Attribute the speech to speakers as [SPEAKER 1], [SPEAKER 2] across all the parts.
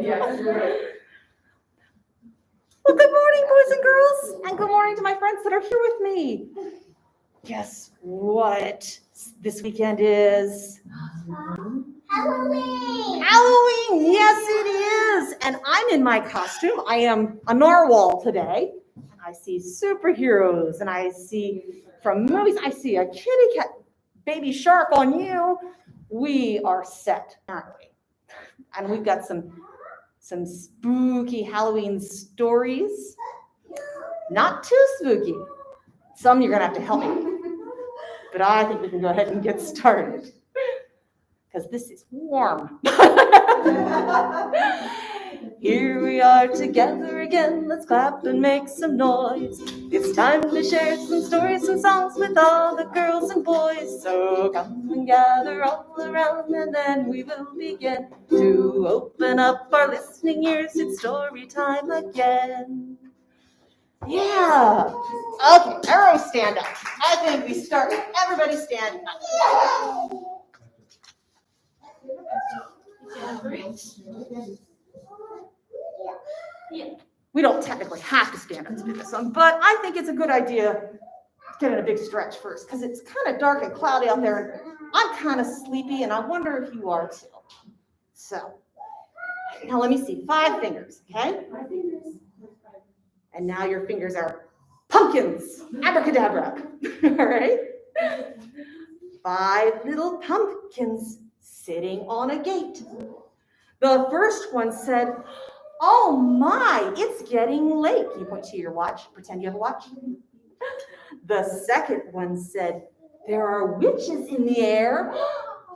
[SPEAKER 1] Well, good morning, boys and girls, and good morning to my friends that are here with me. Guess what this weekend is?
[SPEAKER 2] Halloween!
[SPEAKER 1] Halloween, yes it is. And I'm in my costume. I am a narwhal today. I see superheroes, and I see from movies, I see a kitty cat, baby shark on you. We are set, aren't we? And we've got some spooky Halloween stories. Not too spooky. Some you're gonna have to help me. But I think we can go ahead and get started. Because this is warm. Here we are together again. Let's clap and make some noise. It's time to share some stories and songs with all the girls and boys. So come and gather all around, and then we will begin to open up our listening ears. It's story time again. Yeah. Okay, everyone stand up. I think we start with everybody stand up. We don't technically have to stand up to do this one, but I think it's a good idea getting a big stretch first, because it's kind of dark and cloudy out there, and I'm kind of sleepy, and I wonder if you are too. So, now let me see, 5 fingers, okay? 5 fingers. And now your fingers are pumpkins, abracadabra, all right? 5 little pumpkins sitting on a gate. The first one said, "Oh my, it's getting late." You point to your watch, pretend you have a watch. The second one said, "There are witches in the air."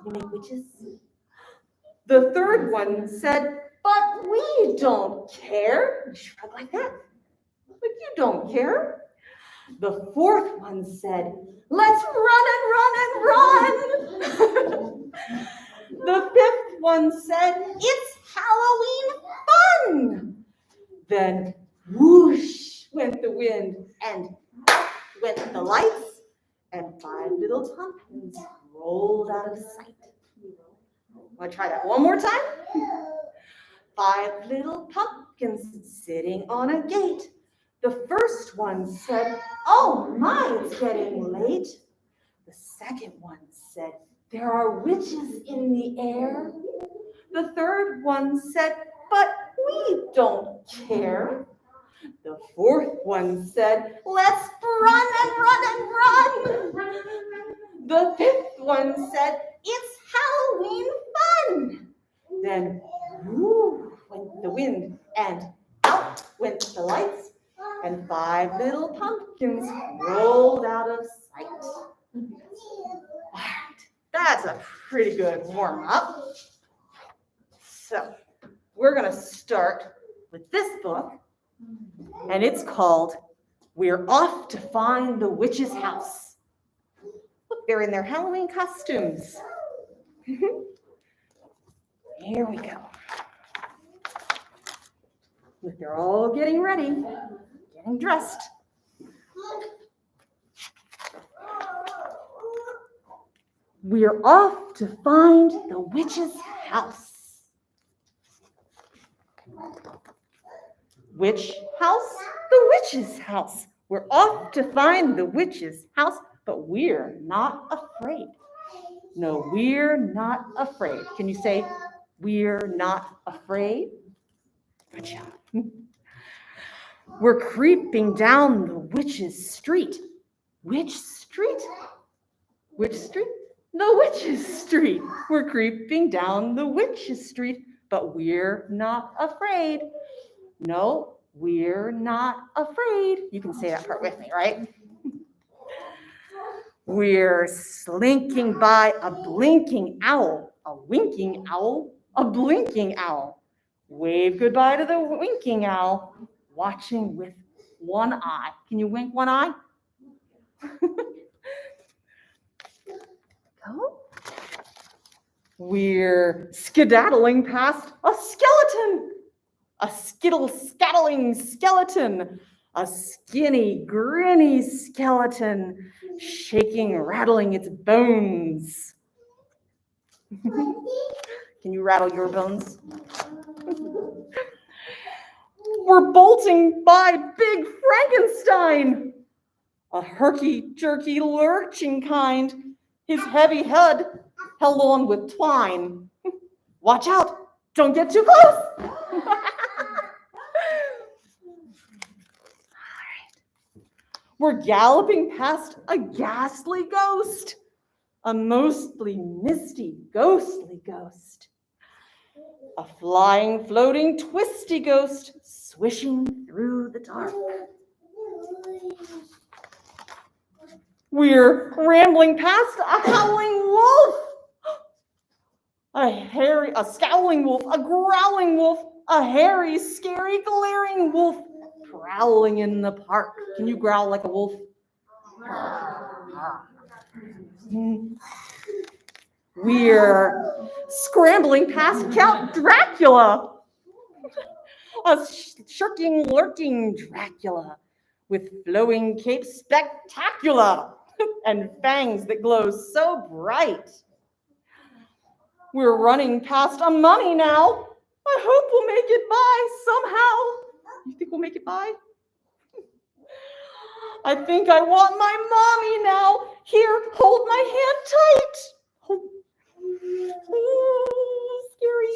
[SPEAKER 1] You make witches? The third one said, "But we don't care." You shrug like that. But you don't care. The fourth one said, "Let's run and run and run." The fifth one said, "It's Halloween fun." Then whoosh went the wind, and out went the lights, and 5 little pumpkins rolled out of sight. Want to try that one more time? 5 little pumpkins sitting on a gate. The first one said, "Oh my, it's getting late." The second one said, "There are witches in the air." The third one said, "But we don't care." The fourth one said, "Let's run and run and run." The fifth one said, "It's Halloween fun." Then whoo went the wind, and out went the lights, and 5 little pumpkins rolled out of sight. All right, that's a pretty good warm-up. So we're going to start with this book, and it's called "We're Off to Find the Witch's House." Look, they're in their Halloween costumes. Here we go. Look, they're all getting ready, getting dressed. We're off to find the witch's house. Which house? The witch's house. We're off to find the witch's house, but we're not afraid. No, we're not afraid. Can you say, "We're not afraid"? Good job. We're creeping down the witch's street. Which street? Which street? The witch's street. We're creeping down the witch's street, but we're not afraid. No, we're not afraid. You can say that part with me, right? We're slinking by a blinking owl, a winking owl, a blinking owl. Wave goodbye to the winking owl, watching with one eye. Can you wink one eye? Go. We're skedaddling past a skeleton, a skittle-scattling skeleton, a skinny, grinny skeleton, shaking, rattling its bones. Can you rattle your bones? We're bolting by Big Frankenstein, a herky-jerky lurching kind, his heavy head held on with twine. Watch out, don't get too close. We're galloping past a ghastly ghost, a mostly misty, ghostly ghost. A flying, floating, twisty ghost swishing through the dark. We're rambling past a howling wolf, a scowling wolf, a growling wolf, a hairy, scary, glaring wolf prowling in the park. Can you growl like a wolf? We're scrambling past Count Dracula, a shirking, lurking Dracula with flowing cape spectacular and fangs that glow so bright. We're running past a mummy now. I hope we'll make it by somehow. You think we'll make it by? I think I want my mommy now. Here, hold my hand tight. Oh, scary.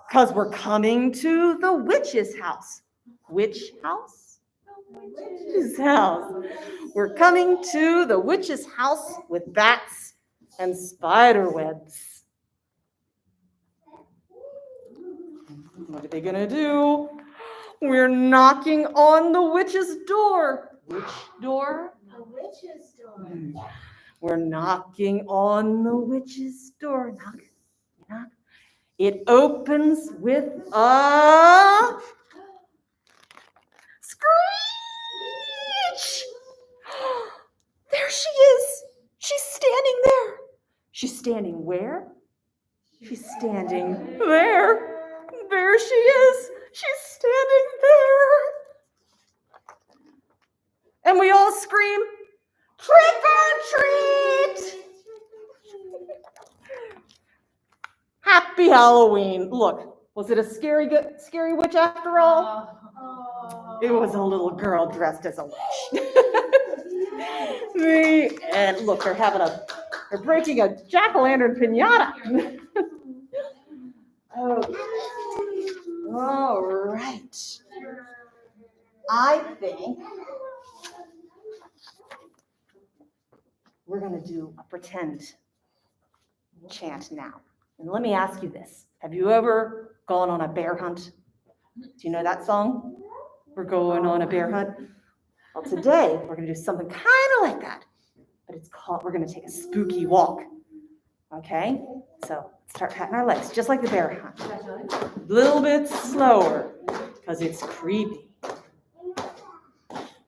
[SPEAKER 1] Because we're coming to the witch's house. Which house? Witch's house. We're coming to the witch's house with bats and spider webs. What are they gonna do? We're knocking on the witch's door. Which door?
[SPEAKER 2] The witch's door.
[SPEAKER 1] We're knocking on the witch's door. Knock, knock. It opens with a screech. There she is. She's standing there. She's standing where? She's standing there. There she is. She's standing there. And we all scream, trick or treat! Happy Halloween. Look, was it a scary witch after all? It was a little girl dressed as a witch. And look, they're breaking a jack-o'-lantern piñata. All right. I think we're going to do a pretend chant now. And let me ask you this. Have you ever gone on a bear hunt? Do you know that song? We're going on a bear hunt. Well, today we're going to do something kind of like that. But we're going to take a spooky walk. Okay? So start patting our legs, just like the bear hunt. A little bit slower, because it's creepy.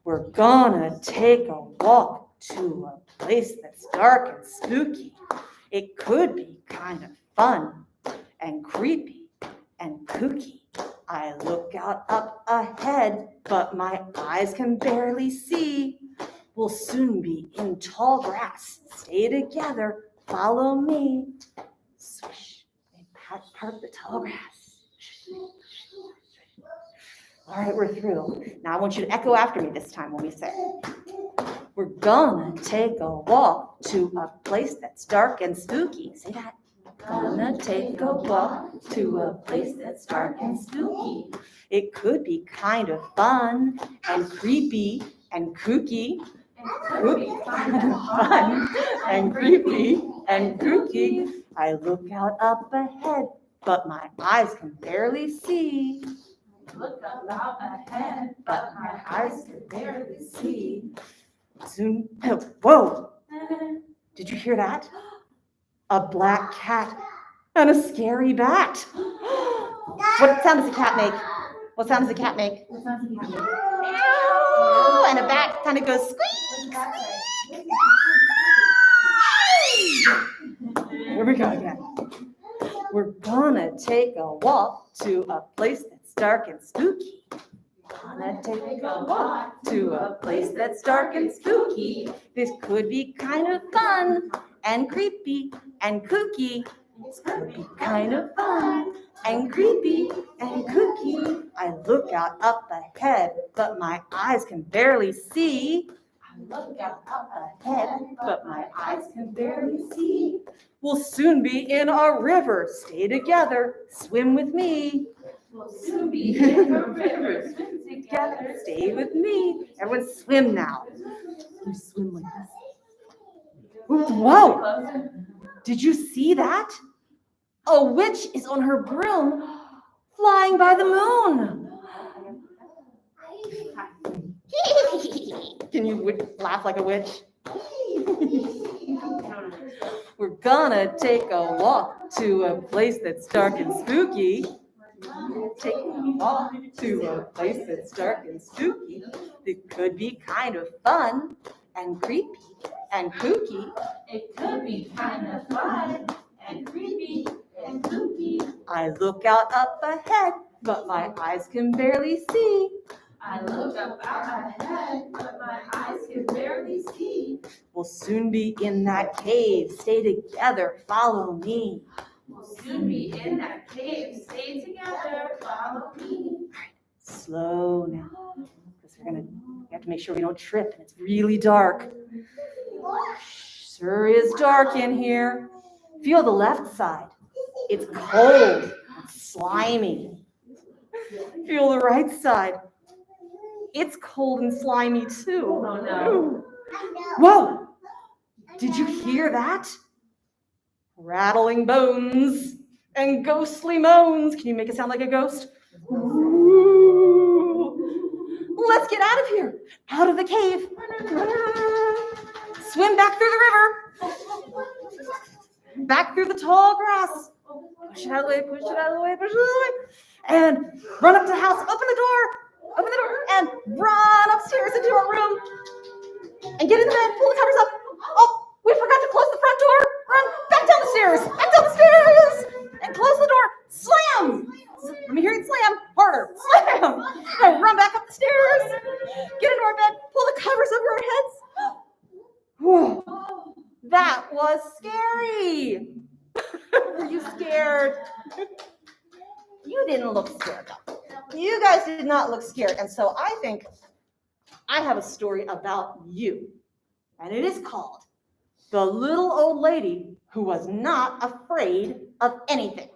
[SPEAKER 1] We're gonna take a walk to a place that's dark and spooky. It could be kind of fun and creepy and kooky. I look out up ahead, but my eyes can barely see. We'll soon be in tall grass. Stay together, follow me. Swish, and part the tall grass. All right, we're through. Now I want you to echo after me this time when we say it. We're gonna take a walk to a place that's dark and spooky. Say that. Gonna take a walk to a place that's dark and spooky. It could be kind of fun and creepy and kooky. Could be kind of fun and creepy and kooky. I look out up ahead, but my eyes can barely see.
[SPEAKER 2] Look up ahead,
[SPEAKER 1] But my eyes can barely see. Soon, whoa! Did you hear that? A black cat and a scary bat. What sound does a cat make? What sound does a cat make? Meow, and a bat kind of goes squeak. Here we go again. We're gonna take a walk to a place that's dark and spooky. Gonna take a walk to a place that's dark and spooky. This could be kind of fun and creepy and kooky. This could be kind of fun and creepy and kooky. I look out up ahead, but my eyes can barely see. I look out up ahead, but my eyes can barely see. We'll soon be in a river. Stay together, swim with me.
[SPEAKER 2] We'll soon be in a river. Swim
[SPEAKER 1] Together, stay with me. Everyone swim now. You swim like this. Whoa! Did you see that? A witch is on her broom flying by the moon. Can you laugh like a witch? We're gonna take a walk to a place that's dark and spooky. Take a walk to a place that's dark and spooky. It could be kind of fun and creepy and kooky.
[SPEAKER 2] It could be kind of fun and creepy and kooky.
[SPEAKER 1] I look out up ahead, but my eyes can barely see.
[SPEAKER 2] I look up out ahead, but my eyes can barely see.
[SPEAKER 1] We'll soon be in that cave. Stay together, follow me.
[SPEAKER 2] We'll soon be in that cave. Stay together, follow me.
[SPEAKER 1] Slow now, because we have to make sure we don't trip, and it's really dark. Sure is dark in here. Feel the left side. It's cold and slimy. Feel the right side. It's cold and slimy too.
[SPEAKER 2] Oh no.
[SPEAKER 1] Whoa! Did you hear that? Rattling bones and ghostly moans. Can you make it sound like a ghost? Ooh. Let's get out of here. Out of the cave. Swim back through the river. Back through the tall grass. Push it out of the way, push it out of the way, push it out of the way. And run up to the house. Open the door, and run upstairs into our room. And get in the bed, pull the covers up. Oh, we forgot to close the front door. Run back down the stairs, and close the door. Slam! Let me hear you slam. Harder. Slam! Now run back up the stairs. Get into our bed, pull the covers over our heads. Whew. That was scary. Were you scared? You didn't look scared, though. You guys did not look scared. And so I think I have a story about you. And it is called The Little Old Lady Who Was Not Afraid of Anything.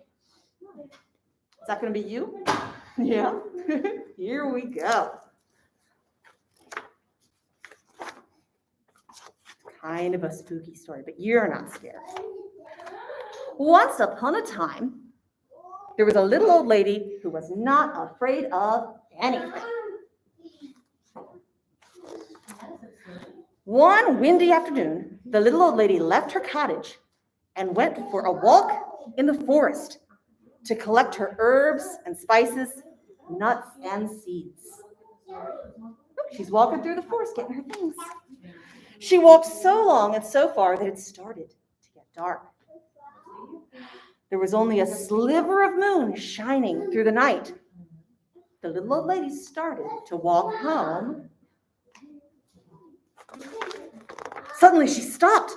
[SPEAKER 1] Is that going to be you? Yeah. Here we go. Kind of a spooky story, but you're not scared. Once upon a time, there was a little old lady who was not afraid of anything. One windy afternoon, the little old lady left her cottage and went for a walk in the forest to collect her herbs and spices, nuts and seeds. She's walking through the forest getting her things. She walked so long and so far that it started to get dark. There was only a sliver of moon shining through the night. The little old lady started to walk home. Suddenly she stopped.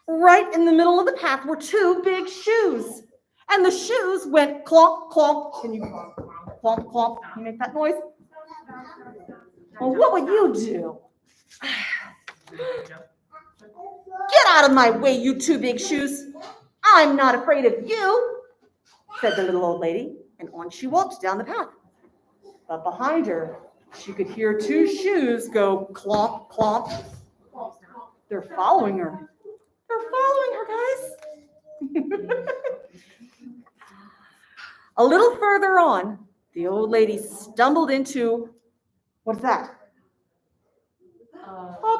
[SPEAKER 1] Right in the middle of the path were two big shoes. And the shoes went clomp, clomp. Can you clomp, clomp? Can you make that noise? Well, what would you do? Get out of my way, you two big shoes. I'm not afraid of you, said the little old lady, and on she walked down the path. But behind her, she could hear two shoes go clomp, clomp. They're following her. They're following her, guys. A little further on, the old lady stumbled into, what's that? A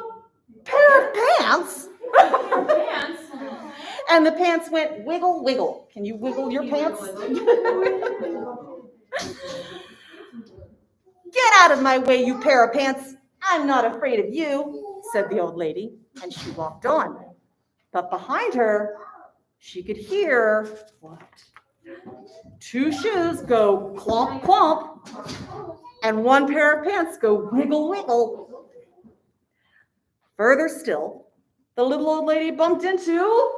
[SPEAKER 1] pair of pants.
[SPEAKER 2] Pants.
[SPEAKER 1] And the pants went wiggle, wiggle. Can you wiggle your pants? Get out of my way, you pair of pants. I'm not afraid of you, said the old lady, and she walked on. But behind her, she could hear what? Two shoes go clomp, clomp, and one pair of pants go wiggle, wiggle. Further still, the little old lady bumped into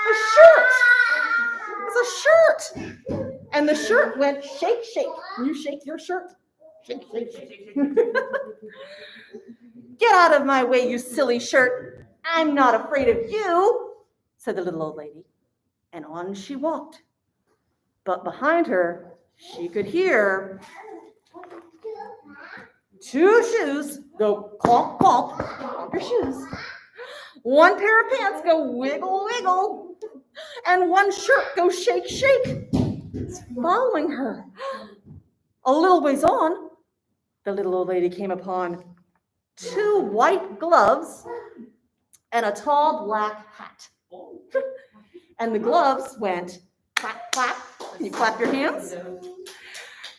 [SPEAKER 1] A shirt. It's a shirt. And the shirt went shake, shake. Can you shake your shirt? Shake, shake, shake. Get out of my way, you silly shirt. I'm not afraid of you, said the little old lady. And on she walked. But behind her, she could hear two shoes go clomp, clomp, clomp your shoes. One pair of pants go wiggle, wiggle. And one shirt go shake, shake. It's following her. A little ways on, the little old lady came upon two white gloves and a tall black hat. And the gloves went clap, clap. Can you clap your hands?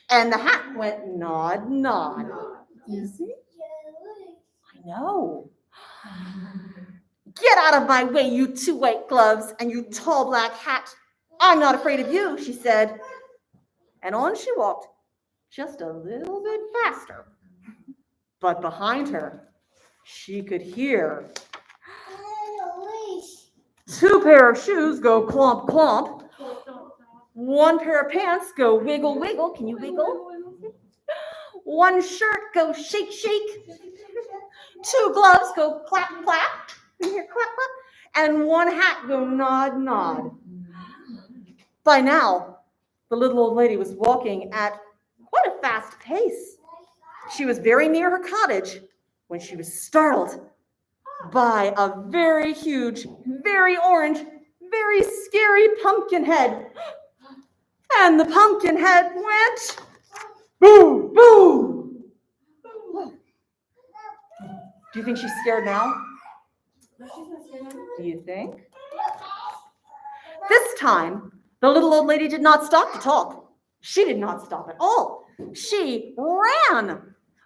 [SPEAKER 1] And the hat went nod, nod. You see? I know. Get out of my way, you two white gloves and you tall black hat. I'm not afraid of you, she said. And on she walked, just a little bit faster. But behind her, she could hear two pair of shoes go clomp, clomp. One pair of pants go wiggle, wiggle. Can you wiggle? One shirt go shake, shake. Two gloves go clap, clap. Can you hear clap, clap? And one hat go nod, nod. By now, the little old lady was walking at quite a fast pace. She was very near her cottage when she was startled by a very huge, very orange, very scary pumpkin head. And the pumpkin head went boo, boo. Do you think she's scared now? Do you think? This time, the little old lady did not stop to talk. She did not stop at all. She ran.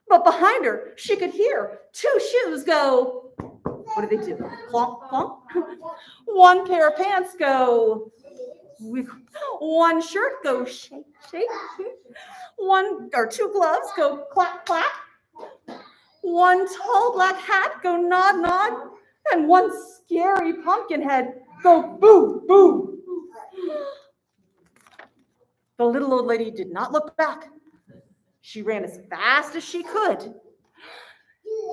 [SPEAKER 1] But behind her, she could hear two shoes go, what do they do? Clomp, clomp. One pair of pants go wiggle. One shirt go shake, shake. One or two gloves go clap, clap. One tall black hat go nod, nod. And one scary pumpkin head go boo, boo. The little old lady did not look back. She ran as fast as she could.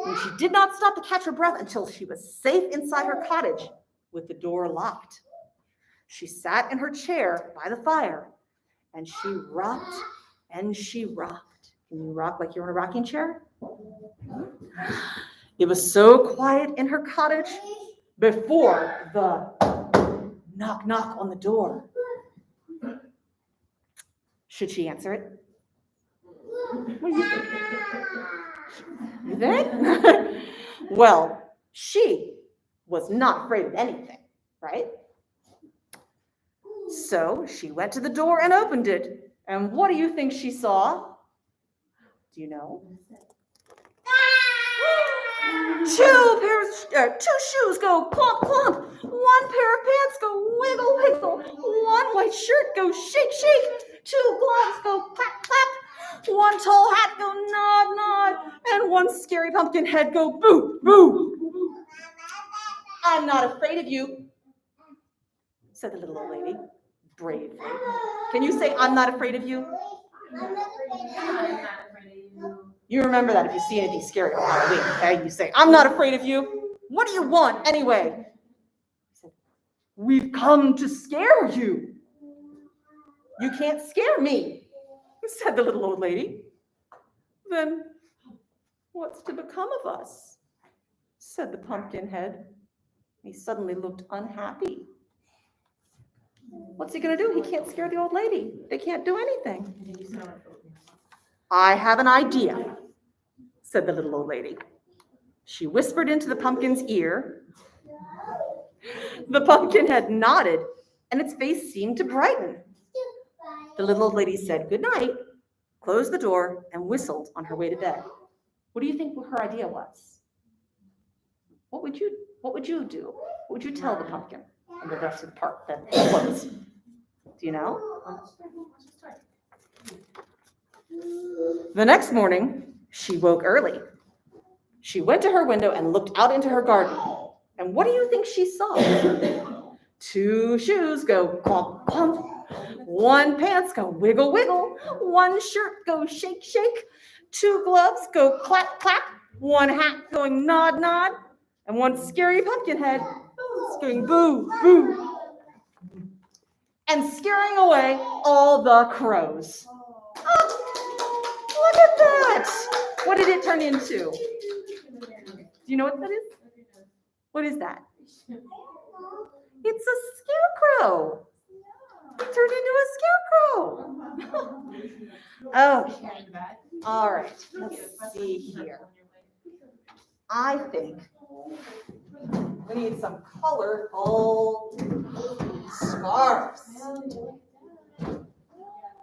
[SPEAKER 1] And she did not stop to catch her breath until she was safe inside her cottage with the door locked. She sat in her chair by the fire and she rocked and she rocked. Can you rock like you're in a rocking chair? It was so quiet in her cottage before the knock, knock on the door. Should she answer it? What do you think? You think? Well, she was not afraid of anything, right? So she went to the door and opened it. And what do you think she saw? Do you know? Two shoes go clomp, clomp. One pair of pants go wiggle, wiggle. One white shirt go shake, shake. Two gloves go clap, clap. One tall hat go nod, nod. And one scary pumpkin head go boo, boo. I'm not afraid of you, said the little old lady bravely. Can you say, I'm not afraid of you?
[SPEAKER 2] I'm not afraid of you.
[SPEAKER 1] You remember that if you see anything scary on Halloween, okay? You say, I'm not afraid of you. What do you want anyway? He said, we've come to scare you. You can't scare me, said the little old lady. Then what's to become of us? Said the pumpkin head. He suddenly looked unhappy. What's he going to do? He can't scare the old lady. They can't do anything. I have an idea, said the little old lady. She whispered into the pumpkin's ear. The pumpkin head nodded, and its face seemed to brighten. The little old lady said good night, closed the door, and whistled on her way to bed. What do you think her idea was? What would you do? What would you tell the pumpkin and the rest of the part that closed? Do you know? The next morning, she woke early. She went to her window and looked out into her garden. And what do you think she saw? 2 shoes go clump, clump. 1 pants go wiggle, wiggle. 1 shirt go shake, shake. 2 gloves go clap, clap. 1 hat going nod, nod. And 1 scary pumpkin head going boo, boo. And scaring away all the crows. Oh, look at that. What did it turn into? Do you know what that is? What is that? It's a scarecrow. It turned into a scarecrow. Okay. All right. Let's see here. I think we need some colorful scarves.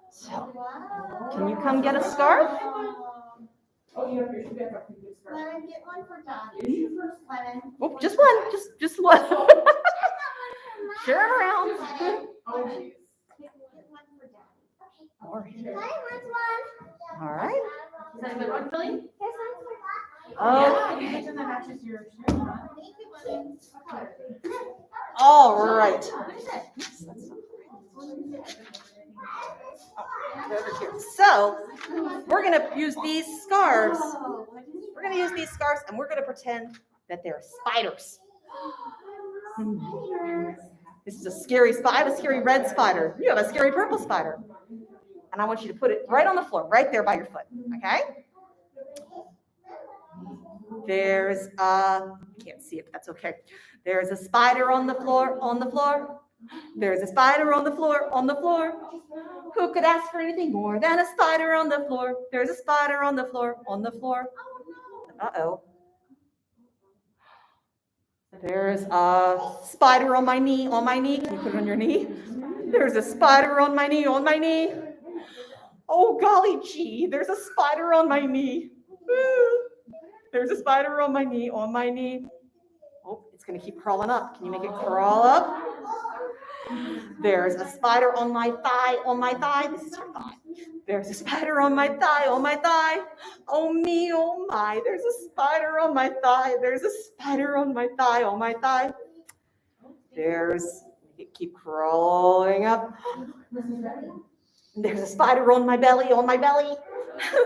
[SPEAKER 1] So, can you come get a scarf?
[SPEAKER 2] Lennon, get one for Daddy.
[SPEAKER 1] Oh, just one. Just one. Share it around. All right.
[SPEAKER 2] Is that a good one, Philly?
[SPEAKER 1] Oh,
[SPEAKER 2] Yeah, that matches your
[SPEAKER 1] all right. So, we're going to use these scarves. We're going to use these scarves and we're going to pretend that they're spiders. This is a scary spider. I have a scary red spider. You have a scary purple spider. And I want you to put it right on the floor, right there by your foot. Okay? There's can't see it, that's okay. There's a spider on the floor, on the floor. There's a spider on the floor, on the floor. Who could ask for anything more than a spider on the floor? There's a spider on the floor, on the floor. Uh-oh. There's a spider on my knee, on my knee. Can you put it on your knee? There's a spider on my knee, on my knee. Oh, golly gee, there's a spider on my knee. There's a spider on my knee, on my knee. Oh, it's going to keep crawling up. Can you make it crawl up? There's a spider on my thigh, on my thigh. This is your thigh. There's a spider on my thigh, on my thigh. Oh me, oh my. There's a spider on my thigh. There's a spider on my thigh, on my thigh. There's, keep crawling up. There's a spider on my belly, on my belly.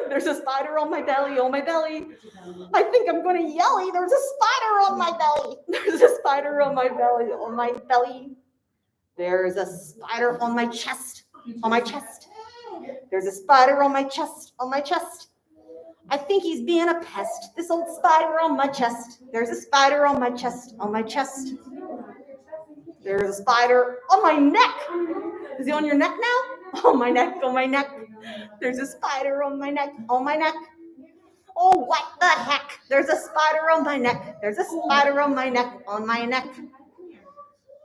[SPEAKER 1] There's a spider on my belly, on my belly. I think I'm going to yelly. There's a spider on my belly. There's a spider on my belly, on my belly. There's a spider on my chest, on my chest. There's a spider on my chest, on my chest. I think he's being a pest. This old spider on my chest. There's a spider on my chest, on my chest. There's a spider on my neck. Is he on your neck now? On my neck, on my neck. There's a spider on my neck, on my neck. Oh, what the heck? There's a spider on my neck. There's a spider on my neck, on my neck.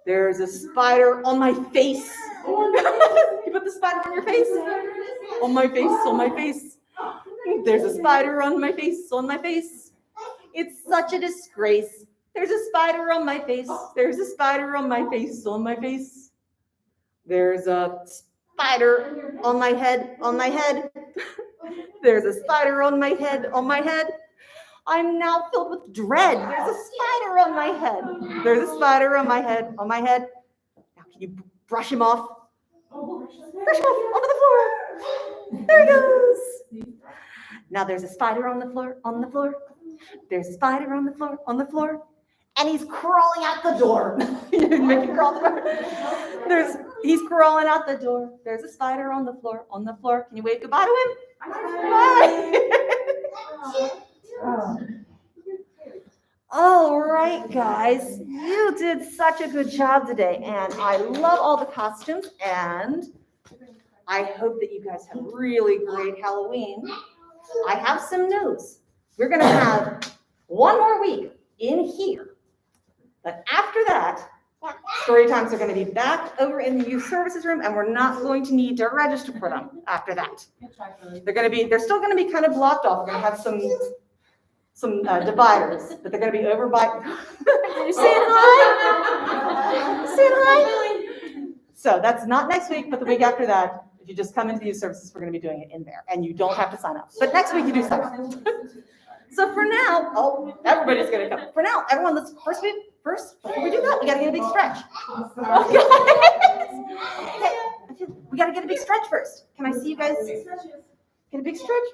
[SPEAKER 1] There's a spider on my face. You put the spider on your face? On my face, on my face. There's a spider on my face, on my face. It's such a disgrace. There's a spider on my face. There's a spider on my face, on my face. There's a spider on my head, on my head. There's a spider on my head, on my head. I'm now filled with dread. There's a spider on my head. There's a spider on my head, on my head. Now can you brush him off? Brush him off over the floor. There he goes. Now there's a spider on the floor, on the floor. There's a spider on the floor, on the floor. And he's crawling out the door. You make him crawl the door. He's crawling out the door. There's a spider on the floor, on the floor. Can you wave goodbye to him? Bye. All right, guys. You did such a good job today. And I love all the costumes. And I hope that you guys have a really great Halloween. I have some news. We're going to have one more week in here. But after that, story times are going to be back over in the youth services room, and we're not going to need to register for them after that. They're still going to be kind of blocked off. We're going to have some dividers, but they're going to be over by. You saying hi? Saying hi? So that's not next week, but the week after that, if you just come into the youth services, we're going to be doing it in there, and you don't have to sign up. But next week you do sign up. So for now, everybody's going to come. For now, everyone, let's first first, before we do that, we gotta get a big stretch. Okay. We gotta get a big stretch first. Can I see you guys get a big stretch?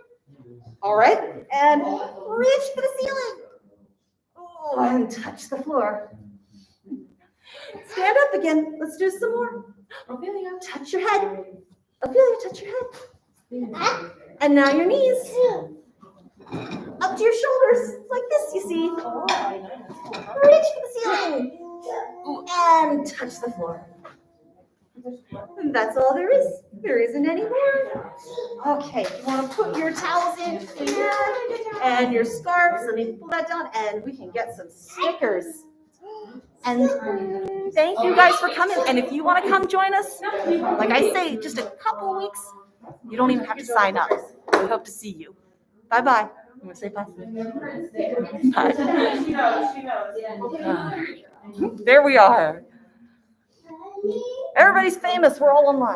[SPEAKER 1] All right, and reach for the ceiling. Oh, and touch the floor. Stand up again. Let's do some more. Ophelia, touch your head. Ophelia, touch your head. And now your knees. Up to your shoulders, like this, you see. Reach for the ceiling. And touch the floor. And that's all there is. There isn't any more. Okay, you want to put your towels in here and your scarves, and then pull that down, and we can get some stickers. And thank you guys for coming. And if you want to come join us, like I say, just a couple weeks, you don't even have to sign up. We hope to see you. Bye-bye. You want to say bye? Bye. She knows. There we are. Everybody's famous. We're all online.